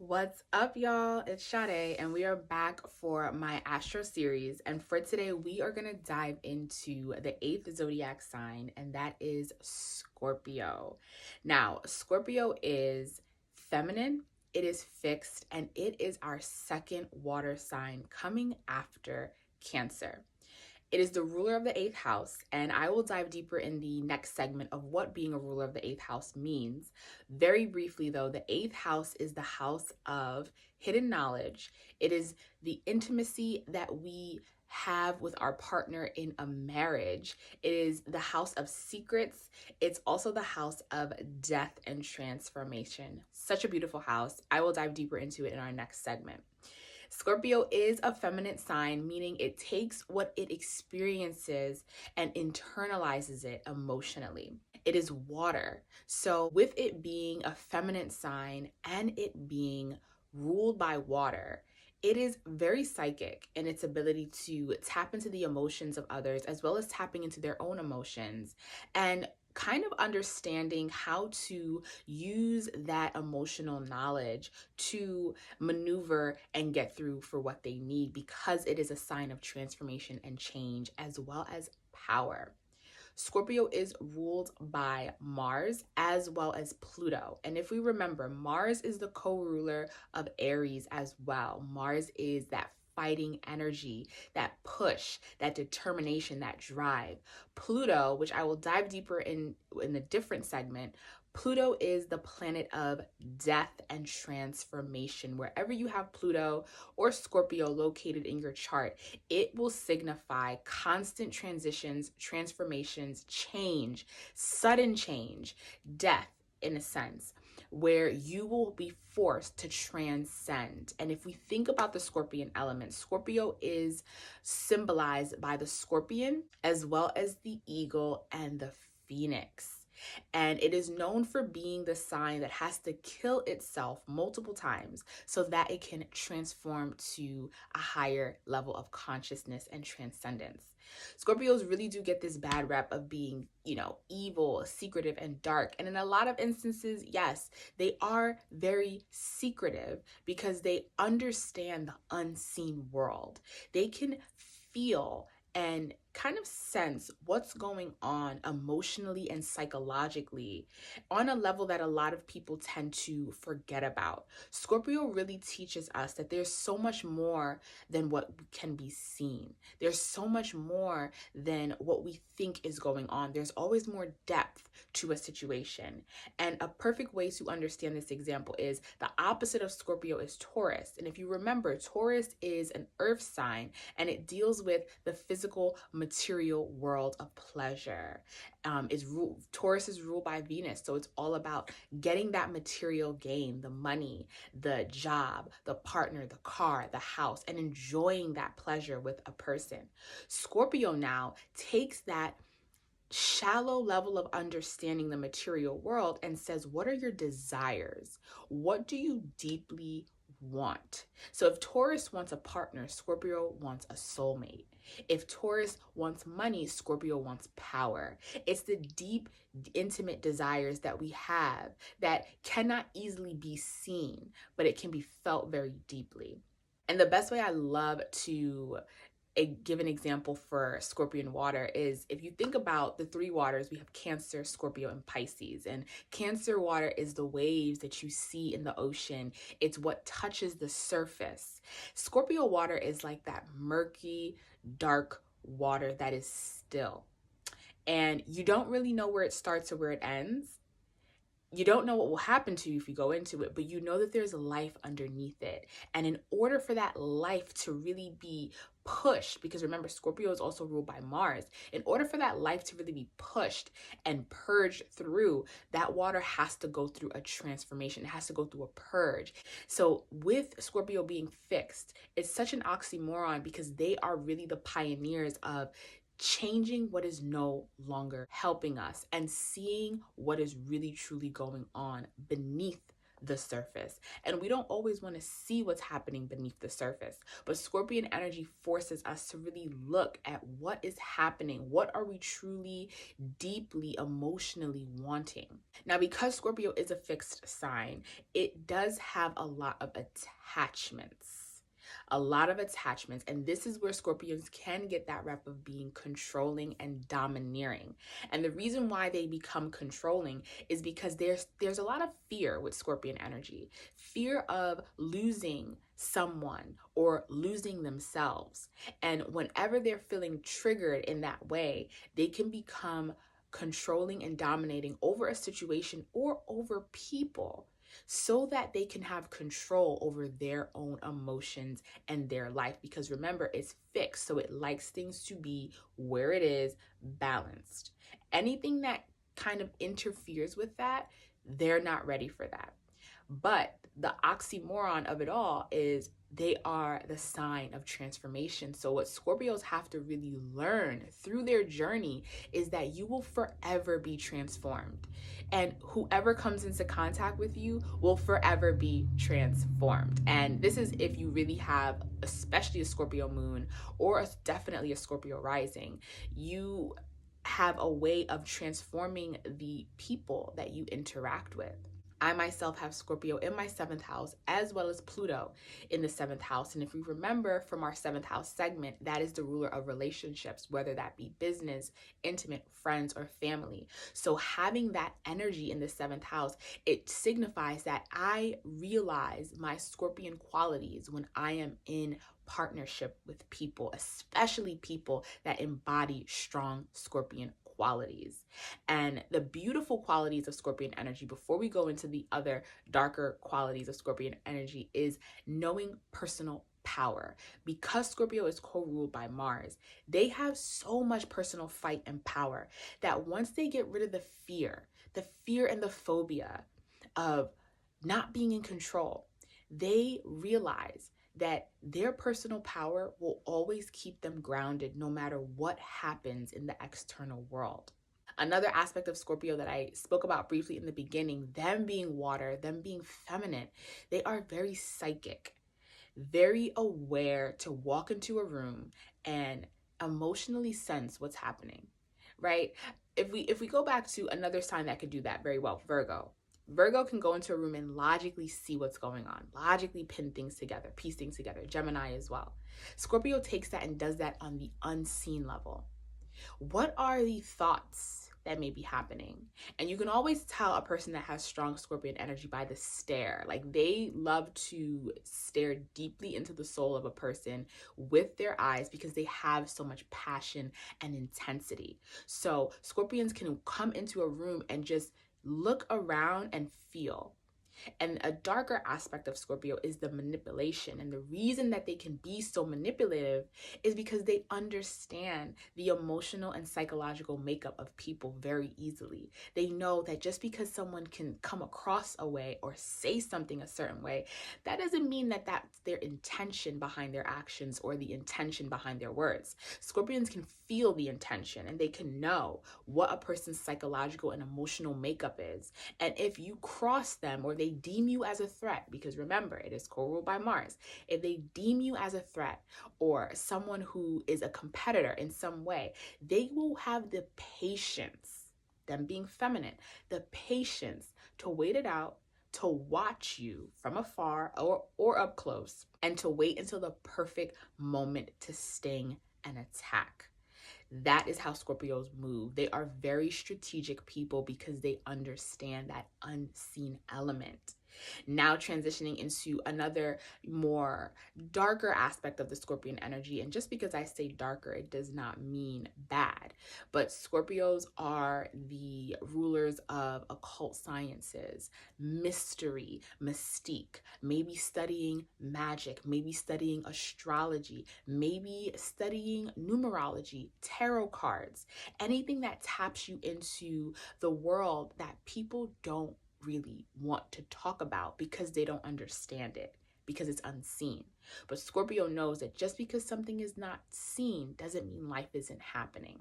What's up, y'all? It's Sade, and we are back for my Astro series. And for today, we are going to dive into the 8th zodiac sign, and that is Scorpio. Now, Scorpio is feminine, it is fixed, and it is our second water sign coming after Cancer. It is the ruler of the 8th house, and I will dive deeper in the next segment of what being a ruler of the 8th house means. Very briefly, though, the 8th house is the house of hidden knowledge. It is the intimacy that we have with our partner in a marriage. It is the house of secrets. It's also the house of death and transformation. Such a beautiful house. I will dive deeper into it in our next segment. Scorpio is a feminine sign, meaning it takes what it experiences and internalizes it emotionally. It is water. So, with it being a feminine sign and it being ruled by water, it is very psychic in its ability to tap into the emotions of others as well as tapping into their own emotions and kind of understanding how to use that emotional knowledge to maneuver and get through for what they need, because it is a sign of transformation and change as well as power. Scorpio is ruled by Mars as well as Pluto. And if we remember, Mars is the co-ruler of Aries as well. Mars is that fighting energy, that push, that determination, that drive. Pluto, which I will dive deeper in a different segment, Pluto is the planet of death and transformation. Wherever you have Pluto or Scorpio located in your chart, it will signify constant transitions, transformations, change, sudden change, death in a sense, where you will be forced to transcend. And if we think about the Scorpion element, Scorpio is symbolized by the scorpion as well as the eagle and the phoenix. And it is known for being the sign that has to kill itself multiple times so that it can transform to a higher level of consciousness and transcendence. Scorpios really do get this bad rep of being, evil, secretive, and dark. And in a lot of instances, yes, they are very secretive because they understand the unseen world. They can feel and kind of sense what's going on emotionally and psychologically on a level that a lot of people tend to forget about. Scorpio really teaches us that there's so much more than what can be seen. There's so much more than what we think is going on. There's always more depth to a situation. And a perfect way to understand this example is the opposite of Scorpio is Taurus. And if you remember, Taurus is an earth sign and it deals with the physical material world of pleasure. Taurus is ruled by Venus, so it's all about getting that material gain, the money, the job, the partner, the car, the house, and enjoying that pleasure with a person. Scorpio now takes that shallow level of understanding the material world and says, what are your desires? What do you deeply want? So if Taurus wants a partner, Scorpio wants a soulmate. If Taurus wants money, Scorpio wants power. It's the deep, intimate desires that we have that cannot easily be seen, but it can be felt very deeply. And the best way I love to give an example for Scorpion water is if you think about the three waters, we have Cancer, Scorpio, and Pisces. And Cancer water is the waves that you see in the ocean. It's what touches the surface. Scorpio water is like that murky, dark water that is still. And you don't really know where it starts or where it ends. You don't know what will happen to you if you go into it, but you know that there's life underneath it. And in order for that life to really be pushed, because remember, Scorpio is also ruled by Mars, in order for that life to really be pushed and purged through, that water has to go through a transformation. It has to go through a purge. So with Scorpio being fixed, it's such an oxymoron because they are really the pioneers of changing what is no longer helping us and seeing what is really truly going on beneath the surface. And we don't always want to see what's happening beneath the surface. But Scorpion energy forces us to really look at what is happening. What are we truly, deeply, emotionally wanting? Now, because Scorpio is a fixed sign, it does have a lot of attachments. And this is where Scorpions can get that rep of being controlling and domineering. And the reason why they become controlling is because there's a lot of fear with Scorpion energy. Fear of losing someone or losing themselves. And whenever they're feeling triggered in that way, they can become controlling and dominating over a situation or over people, so that they can have control over their own emotions and their life. Because remember, it's fixed, so it likes things to be where it is, balanced. Anything that kind of interferes with that, they're not ready for that. But the oxymoron of it all is they are the sign of transformation. So what Scorpios have to really learn through their journey is that you will forever be transformed. And whoever comes into contact with you will forever be transformed. And this is if you really have, especially a Scorpio moon or definitely a Scorpio rising, you have a way of transforming the people that you interact with. I myself have Scorpio in my 7th house, as well as Pluto in the 7th house. And if we remember from our 7th house segment, that is the ruler of relationships, whether that be business, intimate, friends, or family. So having that energy in the 7th house, it signifies that I realize my Scorpion qualities when I am in partnership with people, especially people that embody strong Scorpion qualities. And the beautiful qualities of Scorpion energy, before we go into the other darker qualities of Scorpion energy, is knowing personal power. Because Scorpio is co-ruled by Mars, they have so much personal fight and power that once they get rid of the fear and the phobia of not being in control, they realize that their personal power will always keep them grounded no matter what happens in the external world. Another aspect of Scorpio that I spoke about briefly in the beginning, them being water, them being feminine, they are very psychic, very aware to walk into a room and emotionally sense what's happening, right? If we go back to another sign that could do that very well, Virgo. Virgo can go into a room and logically see what's going on, logically pin things together, piece things together. Gemini as well. Scorpio takes that and does that on the unseen level. What are the thoughts that may be happening? And you can always tell a person that has strong Scorpion energy by the stare. Like, they love to stare deeply into the soul of a person with their eyes because they have so much passion and intensity. So Scorpions can come into a room and just look around and feel. And a darker aspect of Scorpio is the manipulation. And the reason that they can be so manipulative is because they understand the emotional and psychological makeup of people very easily. They know that just because someone can come across a way or say something a certain way, that doesn't mean that that's their intention behind their actions or the intention behind their words. Scorpions can feel the intention and they can know what a person's psychological and emotional makeup is. And if you cross them or they deem you as a threat, because remember, it is co-ruled by Mars, if they deem you as a threat or someone who is a competitor in some way, they will have the patience, them being feminine, the patience to wait it out, to watch you from afar or up close, and to wait until the perfect moment to sting and attack. That is how Scorpios move. They are very strategic people because they understand that unseen element. Now transitioning into another more darker aspect of the Scorpion energy. And just because I say darker, it does not mean bad. But Scorpios are the rulers of occult sciences, mystery, mystique, maybe studying magic, maybe studying astrology, maybe studying numerology, tarot cards, anything that taps you into the world that people don't really want to talk about because they don't understand it, because it's unseen. But Scorpio knows that just because something is not seen doesn't mean life isn't happening.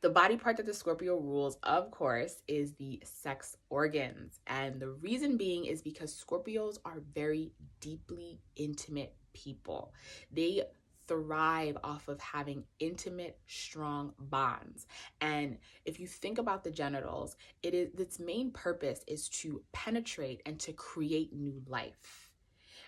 The body part that the Scorpio rules, of course, is the sex organs. And the reason being is because Scorpios are very deeply intimate people. They thrive off of having intimate, strong bonds. And if you think about the genitals, its main purpose is to penetrate and to create new life.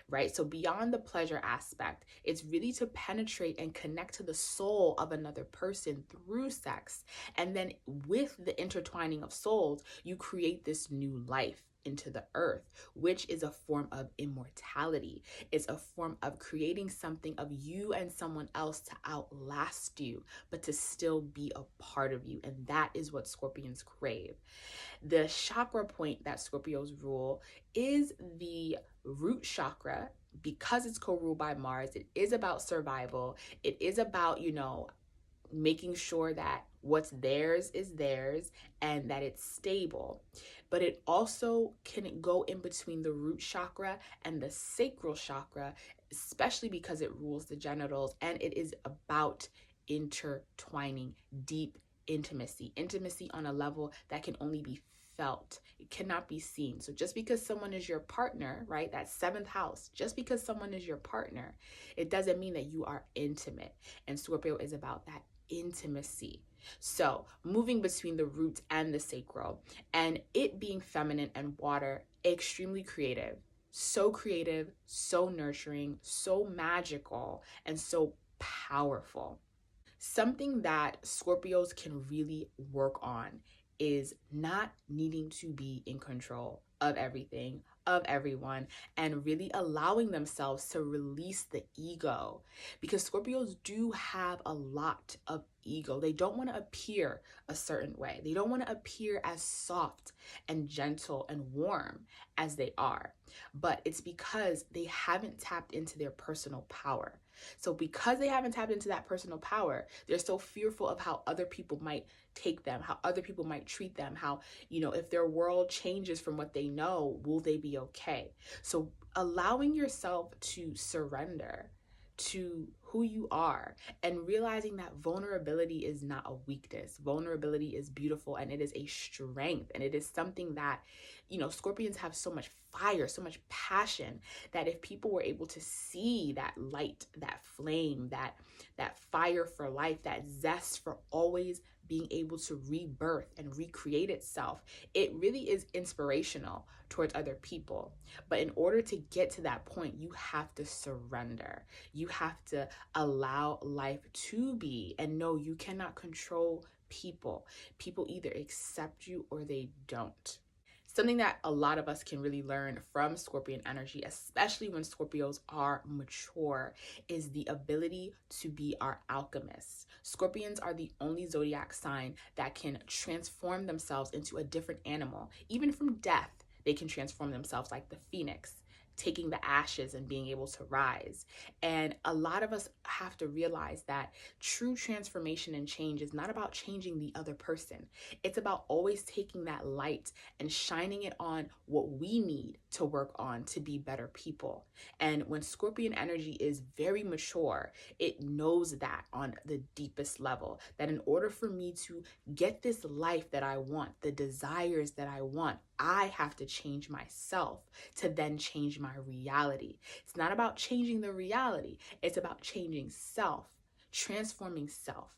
Right? So beyond the pleasure aspect, it's really to penetrate and connect to the soul of another person through sex. And then with the intertwining of souls, you create this new life into the earth, which is a form of immortality. It's a form of creating something of you and someone else to outlast you, but to still be a part of you. And that is what Scorpions crave. The chakra point that Scorpios rule is the root chakra. Because it's co-ruled by Mars, it is about survival. It is about, making sure that what's theirs is theirs and that it's stable. But it also can go in between the root chakra and the sacral chakra, especially because it rules the genitals, and it is about intertwining, deep intimacy on a level that can only be felt. It cannot be seen. So just because someone is your partner, right, that seventh house, just because someone is your partner, it doesn't mean that you are intimate. And Scorpio is about that intimacy. So moving between the root and the sacral, and it being feminine and water, extremely creative, so nurturing, so magical, and so powerful. Something that Scorpios can really work on is not needing to be in control of everything, of everyone, and really allowing themselves to release the ego. Because Scorpios do have a lot of ego. They don't want to appear a certain way. They don't want to appear as soft and gentle and warm as they are. But it's because they haven't tapped into their personal power. So because they haven't tapped into that personal power, they're so fearful of how other people might take them, how other people might treat them, how, if their world changes from what they know, will they be okay? So allowing yourself to surrender to who you are and realizing that vulnerability is not a weakness. Vulnerability is beautiful and it is a strength, and it is something that, Scorpions have so much fire, so much passion, that if people were able to see that light, that flame, that fire for life, that zest for always being able to rebirth and recreate itself, it really is inspirational towards other people. But in order to get to that point, you have to surrender. You have to allow life to be, and no, you cannot control people. People either accept you or they don't. Something that a lot of us can really learn from Scorpion energy, especially when Scorpios are mature, is the ability to be our alchemists. Scorpions are the only zodiac sign that can transform themselves into a different animal. Even from death, they can transform themselves like the phoenix, taking the ashes and being able to rise. And a lot of us have to realize that true transformation and change is not about changing the other person. It's about always taking that light and shining it on what we need to work on to be better people. And when Scorpion energy is very mature, it knows that on the deepest level, that in order for me to get this life that I want, the desires that I want, I have to change myself to then change my reality. It's not about changing the reality. It's about changing self, transforming self,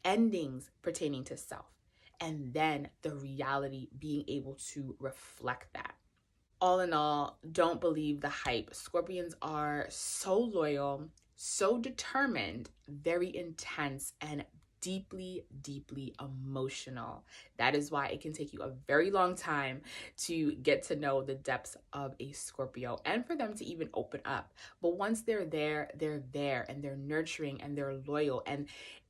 endings pertaining to self, and then the reality being able to reflect that. All in all, don't believe the hype. Scorpions are so loyal, so determined, very intense, and deeply emotional. That is why it can take you a very long time to get to know the depths of a Scorpio and for them to even open up. But once they're there, and they're nurturing and they're loyal. And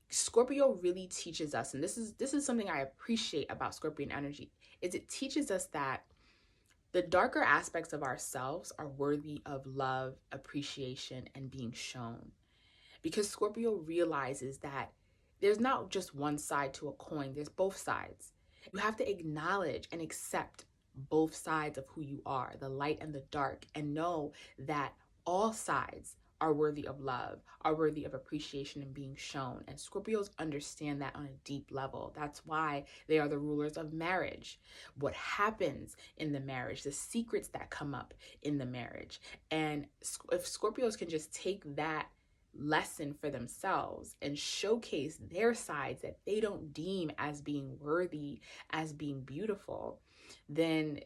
Scorpio really teaches us, and this is something I appreciate about Scorpion energy, is it teaches us that the darker aspects of ourselves are worthy of love, appreciation, and being shown. Because Scorpio realizes that there's not just one side to a coin, there's both sides. You have to acknowledge and accept both sides of who you are, the light and the dark, and know that all sides are worthy of love, are worthy of appreciation and being shown. And Scorpios understand that on a deep level. That's why they are the rulers of marriage. What happens in the marriage, the secrets that come up in the marriage. And if Scorpios can just take that lesson for themselves and showcase their sides that they don't deem as being worthy, as being beautiful, then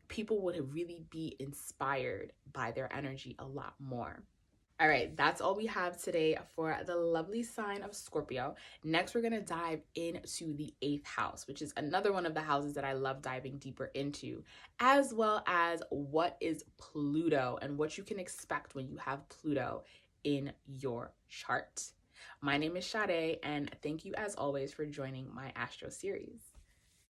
people would really be inspired by their energy a lot more. All right, that's all we have today for the lovely sign of Scorpio. Next, we're going to dive into the 8th house, which is another one of the houses that I love diving deeper into, as well as what is Pluto and what you can expect when you have Pluto in your chart. My name is Sade, and thank you as always for joining my Astro series.